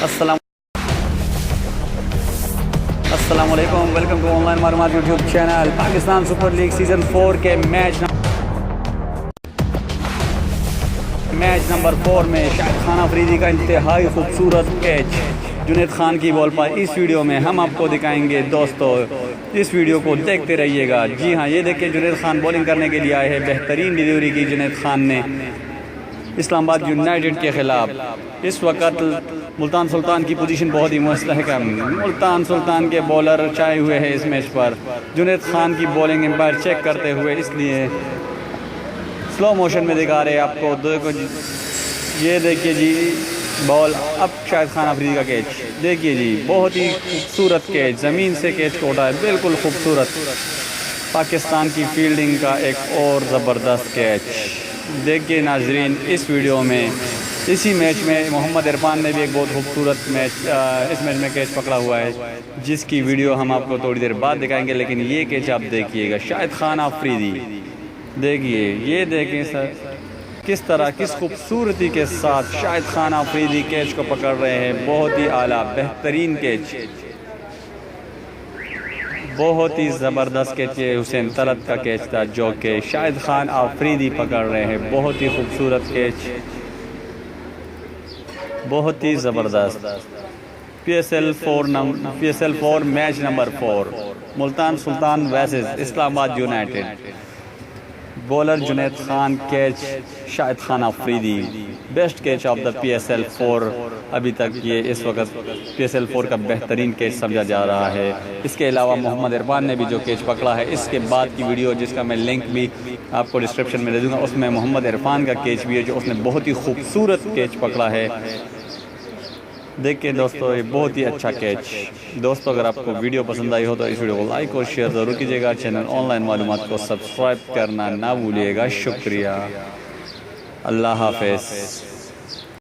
अस्सलाम वालेकुम, welcome to online मालूमात YouTube channel. Pakistan super league season 4 के मैच नंबर 4 में शाहिद खान अफरीदी का इंतहाई खूबसूरत कैच जुनैद खान की बॉल पर इस वीडियो में हम आपको दिखाएंगे। दोस्तों, इस वीडियो को देखते रहिएगा। जी हाँ, ये देखिए जुनैद खान बॉलिंग करने के लिए आए हैं। बेहतरीन डिलीवरी की जुनैद खान ने इस्लामाबाद यूनाइटेड के ख़िलाफ़। इस वक्त मुल्तान सुल्तान की पोजीशन बहुत ही मुस्तहकम। मुल्तान सुल्तान के बॉलर छाए हुए हैं इस मैच पर। जुनैद खान की बॉलिंग एम्पायर चेक करते हुए, इसलिए स्लो मोशन में दिखा रहे हैं आपको। देखो जी, ये देखिए जी बॉल। अब शाहिद खान अफरीदी का कैच देखिए जी, बहुत ही खूबसूरत कैच, ज़मीन से कैच को उठाया, बिल्कुल खूबसूरत। पाकिस्तान की फील्डिंग का एक और ज़बरदस्त कैच देखिए नाजरीन इस वीडियो में। इसी मैच में मोहम्मद इरफान ने भी एक बहुत खूबसूरत इस मैच में कैच पकड़ा हुआ है, जिसकी वीडियो हम आपको थोड़ी देर बाद दिखाएंगे। लेकिन ये कैच आप देखिएगा, शाहिद खान अफरीदी देखिए, ये देखें सर किस तरह, किस खूबसूरती के साथ शाहिद खान अफरीदी कैच को पकड़ रहे हैं। बहुत ही आला बेहतरीन कैच, बहुत ही ज़बरदस्त कैच है। हुसैन तलत का कैच था जो कि शाहिद खान अफरीदी पकड़ रहे हैं। बहुत ही खूबसूरत कैच, बहुत ही ज़बरदस्त। PSL 4 match number 4 Multan Sultan versus Islamabad United. Bowler Junaid Khan, catch Shahid Khan Afridi. Best catch of the PSL 4 अभी तक। ये इस वक्त PSL 4 का बेहतरीन कैच समझा जा रहा है। इसके अलावा मोहम्मद इरफान ने भी जो कैच पकड़ा है, इसके बाद की वीडियो जिसका मैं लिंक भी आपको डिस्क्रिप्शन में दे दूँगा, उसमें मोहम्मद इरफान का कैच भी है जो उसने बहुत ही खूबसूरत कैच पकड़ा है। देखिए दोस्तों, ये बहुत ही अच्छा कैच। दोस्तों, अगर आपको वीडियो पसंद आई हो तो इस वीडियो को लाइक और शेयर ज़रूर कीजिएगा। चैनल ऑनलाइन मालूमात को सब्सक्राइब करना ना भूलिएगा। शुक्रिया, अल्लाह हाफ़िज़।